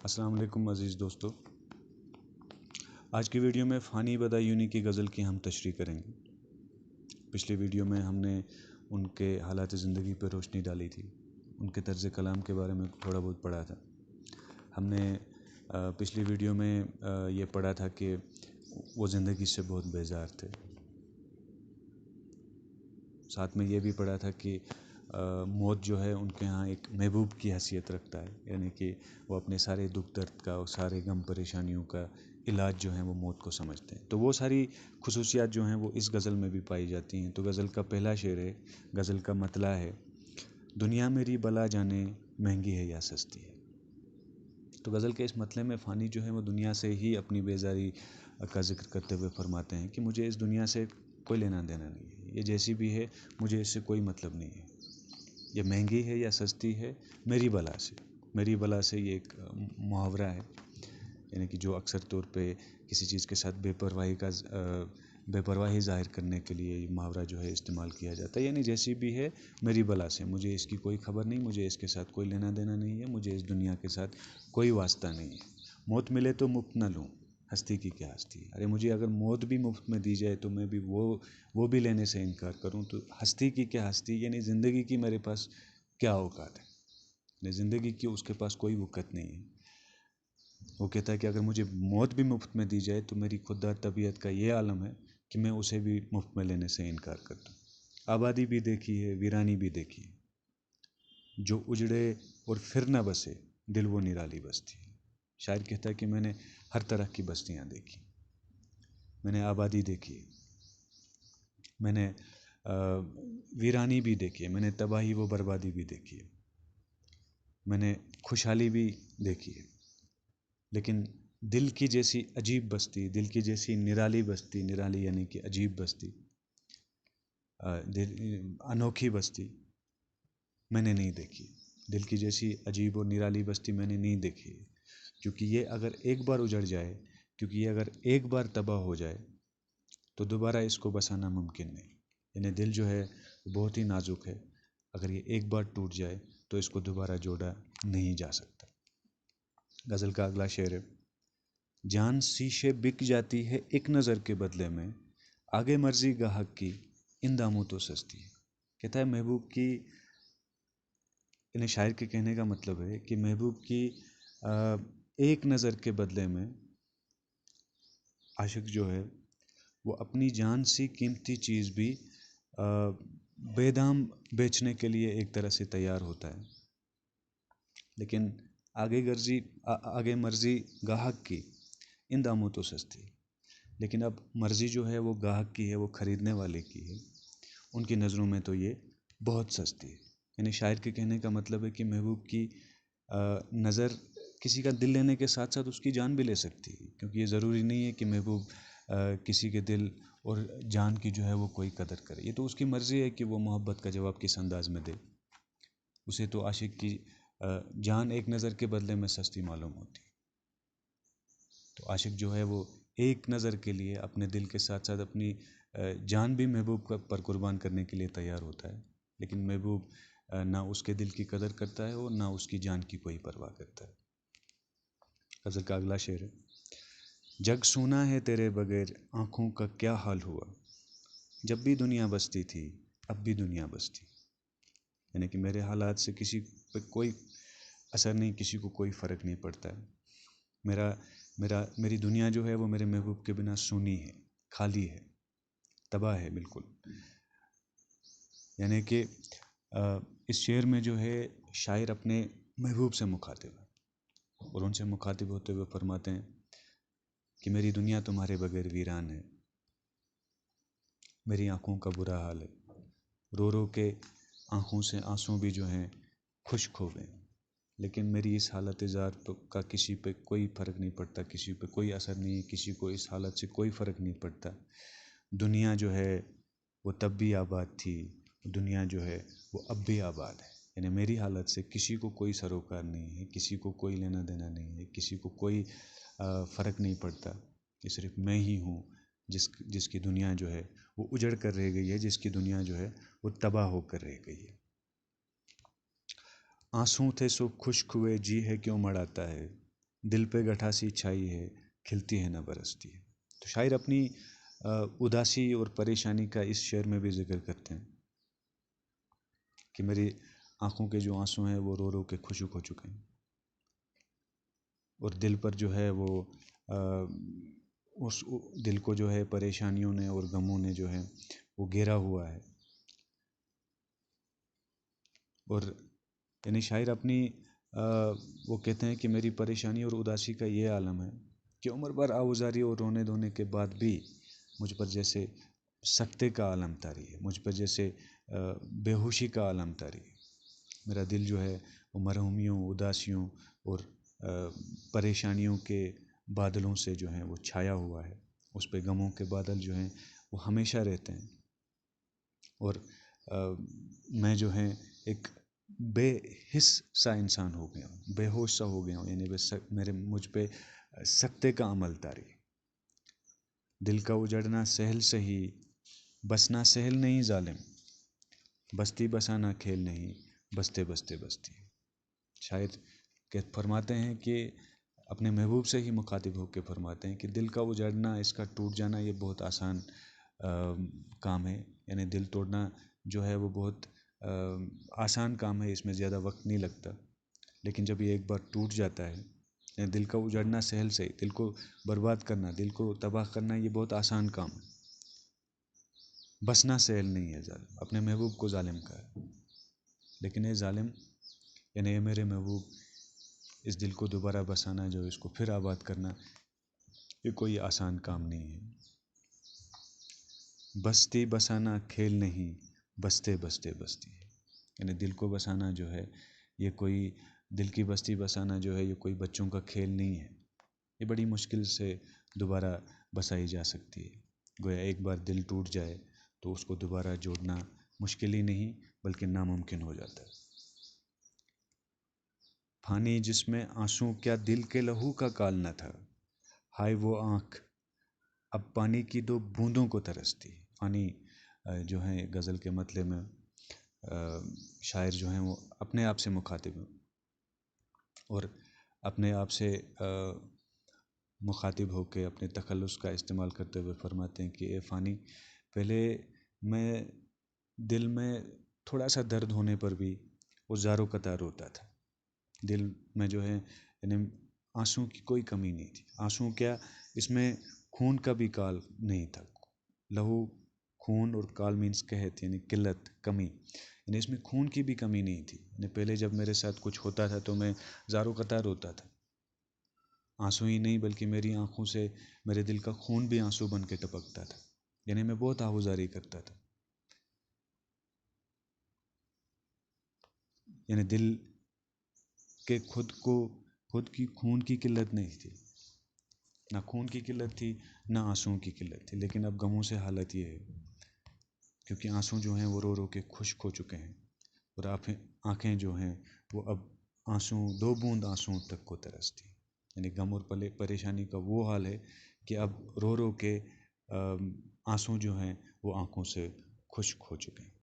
السلام علیکم عزیز دوستو، آج کی ویڈیو میں فانی بدایونی کی غزل کی ہم تشریح کریں گے۔ پچھلی ویڈیو میں ہم نے ان کے حالات زندگی پر روشنی ڈالی تھی، ان کے طرز کلام کے بارے میں تھوڑا بہت پڑھا تھا۔ ہم نے پچھلی ویڈیو میں یہ پڑھا تھا کہ وہ زندگی سے بہت بیزار تھے۔ ساتھ میں یہ بھی پڑھا تھا کہ موت جو ہے ان کے ہاں ایک محبوب کی حیثیت رکھتا ہے، یعنی کہ وہ اپنے سارے دکھ درد کا اور سارے غم پریشانیوں کا علاج جو ہے وہ موت کو سمجھتے ہیں۔ تو وہ ساری خصوصیات جو ہیں وہ اس غزل میں بھی پائی جاتی ہیں۔ تو غزل کا پہلا شعر ہے، غزل کا مطلع ہے: دنیا میری بلا جانے مہنگی ہے یا سستی ہے۔ تو غزل کے اس مطلع میں فانی جو ہے وہ دنیا سے ہی اپنی بیزاری کا ذکر کرتے ہوئے فرماتے ہیں کہ مجھے اس دنیا سے کوئی لینا دینا نہیں ہے، یہ جیسی بھی ہے مجھے اس سے کوئی مطلب نہیں ہے، یہ مہنگی ہے یا سستی ہے میری بلا سے۔ میری بلا سے یہ ایک محاورہ ہے، یعنی کہ جو اکثر طور پہ کسی چیز کے ساتھ بے پرواہی ظاہر کرنے کے لیے یہ محاورہ جو ہے استعمال کیا جاتا ہے، یعنی جیسی بھی ہے میری بلا سے، مجھے اس کی کوئی خبر نہیں، مجھے اس کے ساتھ کوئی لینا دینا نہیں ہے، مجھے اس دنیا کے ساتھ کوئی واسطہ نہیں ہے۔ موت ملے تو مفت نہ لوں، ہستی کی کیا ہستی ہے۔ ارے مجھے اگر موت بھی مفت میں دی جائے تو میں بھی وہ بھی لینے سے انکار کروں تو ہستی کی کیا ہستی، یعنی زندگی کی میرے پاس کیا اوقات ہے، یعنی زندگی کی اس کے پاس کوئی وقت نہیں ہے۔ وہ کہتا ہے کہ اگر مجھے موت بھی مفت میں دی جائے تو میری خوددار طبیعت کا یہ عالم ہے کہ میں اسے بھی مفت میں لینے سے انکار کر دوں۔ آبادی بھی دیکھی ہے، ویرانی بھی دیکھی ہے، جو اجڑے اور پھر نہ بسے دل وہ نرالی بستی ہے۔ شاعر کہتا ہے کہ میں نے ہر طرح کی بستیاں دیکھی، میں نے آبادی دیکھی ہے، میں نے ویرانی بھی دیکھی ہے، میں نے تباہی و بربادی بھی دیکھی ہے، میں نے خوشحالی بھی دیکھی ہے، لیکن دل کی جیسی عجیب بستی، دل کی جیسی نرالی بستی، نرالی یعنی کہ عجیب بستی، انوکھی بستی میں نے نہیں دیکھی۔ دل کی جیسی عجیب اور نرالی بستی میں نے نہیں دیکھی، کیونکہ یہ اگر ایک بار اجڑ جائے، کیونکہ یہ اگر ایک بار تباہ ہو جائے تو دوبارہ اس کو بسانا ممکن نہیں۔ یعنی دل جو ہے بہت ہی نازک ہے، اگر یہ ایک بار ٹوٹ جائے تو اس کو دوبارہ جوڑا نہیں جا سکتا۔ غزل کا اگلا شعر ہے: جان شیشے بک جاتی ہے ایک نظر کے بدلے میں، آگے مرضی گاہک کی ان داموں تو سستی ہے۔ کہتا ہے محبوب کی، یعنی شاعر کے کہنے کا مطلب ہے کہ محبوب کی ایک نظر کے بدلے میں عاشق جو ہے وہ اپنی جان سی قیمتی چیز بھی بے دام بیچنے کے لیے ایک طرح سے تیار ہوتا ہے، لیکن آگے مرضی گاہک کی ان داموں تو سستی ہے۔ لیکن اب مرضی جو ہے وہ گاہک کی ہے، وہ خریدنے والے کی ہے، ان کی نظروں میں تو یہ بہت سستی ہے۔ یعنی شاعر کے کہنے کا مطلب ہے کہ محبوب کی نظر کسی کا دل لینے کے ساتھ ساتھ اس کی جان بھی لے سکتی ہے، کیونکہ یہ ضروری نہیں ہے کہ محبوب کسی کے دل اور جان کی جو ہے وہ کوئی قدر کرے، یہ تو اس کی مرضی ہے کہ وہ محبت کا جواب کس انداز میں دے۔ اسے تو عاشق کی جان ایک نظر کے بدلے میں سستی معلوم ہوتی ہے، تو عاشق جو ہے وہ ایک نظر کے لیے اپنے دل کے ساتھ ساتھ اپنی جان بھی محبوب پر قربان کرنے کے لیے تیار ہوتا ہے، لیکن محبوب نہ اس کے دل کی قدر کرتا ہے اور نہ اس کی جان کی کوئی پرواہ کرتا ہے۔ غزل کا اگلا شعر ہے: جگ سونا ہے تیرے بغیر آنکھوں کا کیا حال ہوا، جب بھی دنیا بستی تھی اب بھی دنیا بستی۔ یعنی کہ میرے حالات سے کسی پہ کوئی اثر نہیں، کسی کو کوئی فرق نہیں پڑتا ہے۔ میری دنیا جو ہے وہ میرے محبوب کے بنا سونی ہے، خالی ہے، تباہ ہے بالکل۔ یعنی کہ اس شعر میں جو ہے شاعر اپنے محبوب سے مخاطب ہے، اور ان سے مخاطب ہوتے ہوئے فرماتے ہیں کہ میری دنیا تمہارے بغیر ویران ہے، میری آنکھوں کا برا حال ہے، رو رو کے آنکھوں سے آنسوں بھی جو ہیں خشک ہو گئے، لیکن میری اس حالت زار کا کسی پہ کوئی فرق نہیں پڑتا، کسی پہ کوئی اثر نہیں ہے، کسی کو اس حالت سے کوئی فرق نہیں پڑتا۔ دنیا جو ہے وہ تب بھی آباد تھی، دنیا جو ہے وہ اب بھی آباد ہے۔ یعنی میری حالت سے کسی کو کوئی سروکار نہیں ہے، کسی کو کوئی لینا دینا نہیں ہے، کسی کو کوئی فرق نہیں پڑتا، کہ صرف میں ہی ہوں جس کی دنیا جو ہے وہ اجڑ کر رہ گئی ہے، جس کی دنیا جو ہے وہ تباہ ہو کر رہ گئی ہے۔ آنسوں تھے سو خشک ہوئے، جی ہے کیوں مڑاتا ہے، دل پہ گٹھاسی چھائی ہے، کھلتی ہے نہ برستی ہے۔ تو شاعر اپنی اداسی اور پریشانی کا اس شعر میں بھی ذکر کرتے ہیں کہ میری آنکھوں کے جو آنسو ہیں وہ رو رو کے خشک ہو چکے ہیں، اور دل پر جو ہے وہ اس دل کو جو ہے پریشانیوں نے اور غموں نے جو ہے وہ گھیرا ہوا ہے۔ اور یعنی شاعر اپنی وہ کہتے ہیں کہ میری پریشانی اور اداسی کا یہ عالم ہے کہ عمر بھر آوزاری اور رونے دھونے کے بعد بھی مجھ پر جیسے سکتے کا عالم طاری ہے، مجھ پر جیسے بے ہوشی کا عالم طاری ہے۔ میرا دل جو ہے وہ مرحومیوں، اداسیوں اور پریشانیوں کے بادلوں سے جو ہیں وہ چھایا ہوا ہے، اس پہ غموں کے بادل جو ہیں وہ ہمیشہ رہتے ہیں، اور میں جو ہے ایک بے حس سا انسان ہو گیا ہوں، بے ہوش سا ہو گیا ہوں، یعنی مجھ پہ سکتے کا عمل طاری۔ دل کا اجڑنا سہل سہی، بسنا سہل نہیں ظالم، بستی بسانا کھیل نہیں، بستے بستے بستی۔ شاید کہ فرماتے ہیں کہ اپنے محبوب سے ہی مخاطب ہو کے فرماتے ہیں کہ دل کا اجڑنا، اس کا ٹوٹ جانا یہ بہت آسان کام ہے، یعنی دل توڑنا جو ہے وہ بہت آسان کام ہے، اس میں زیادہ وقت نہیں لگتا، لیکن جب یہ ایک بار ٹوٹ جاتا ہے، یعنی دل کا اجڑنا سہل سے، دل کو برباد کرنا، دل کو تباہ کرنا یہ بہت آسان کام ہے، بسنا سہل نہیں ہے ظالم، اپنے محبوب کو ظالم کہا ہے، لیکن یہ ظالم یعنی یہ میرے محبوب، اس دل کو دوبارہ بسانا، جو اس کو پھر آباد کرنا، یہ کوئی آسان کام نہیں ہے۔ بستی بسانا کھیل نہیں، بستے بستے بستی ہے، یعنی دل کو بسانا جو ہے یہ کوئی، دل کی بستی بسانا جو ہے یہ کوئی بچوں کا کھیل نہیں ہے، یہ بڑی مشکل سے دوبارہ بسائی جا سکتی ہے۔ گویا ایک بار دل ٹوٹ جائے تو اس کو دوبارہ جوڑنا مشکل ہی نہیں بلکہ ناممکن ہو جاتا ہے۔ پھانی جس میں آنسوں کیا دل کے لہو کا کال نہ تھا، ہائے وہ آنکھ اب پانی کی دو بوندوں کو ترستی۔ پھانی جو ہیں غزل کے مطلب میں شاعر جو ہیں وہ اپنے آپ سے مخاطب ہیں، اور اپنے آپ سے مخاطب ہو کے اپنے تخلص کا استعمال کرتے ہوئے فرماتے ہیں کہ اے فانی، پہلے میں دل میں تھوڑا سا درد ہونے پر بھی وہ زاروں قطار روتا تھا، دل میں جو ہے یعنی آنسوں کی کوئی کمی نہیں تھی، آنسوں کیا، اس میں خون کا بھی کال نہیں تھا، لہو خون اور کال مینس قحط یعنی قلت، کمی، یعنی اس میں خون کی بھی کمی نہیں تھی، یعنی پہلے جب میرے ساتھ کچھ ہوتا تھا تو میں زاروں قطار روتا تھا، آنسو ہی نہیں بلکہ میری آنکھوں سے میرے دل کا خون بھی آنسو بن کے ٹپکتا تھا، یعنی میں بہت آہوزاری کرتا تھا، یعنی دل کہ خود کی خون کی قلت نہیں تھی، نہ خون کی قلت تھی نہ آنسوؤں کی قلت تھی، لیکن اب غموں سے حالت یہ ہے کیونکہ آنسو جو ہیں وہ رو رو کے خشک ہو چکے ہیں، اور آنکھیں جو ہیں وہ اب آنسو، دو بوند آنسوؤں تک کو ترستی، یعنی غم اور پریشانی کا وہ حال ہے کہ اب رو رو کے آنسو جو ہیں وہ آنکھوں سے خشک ہو چکے ہیں۔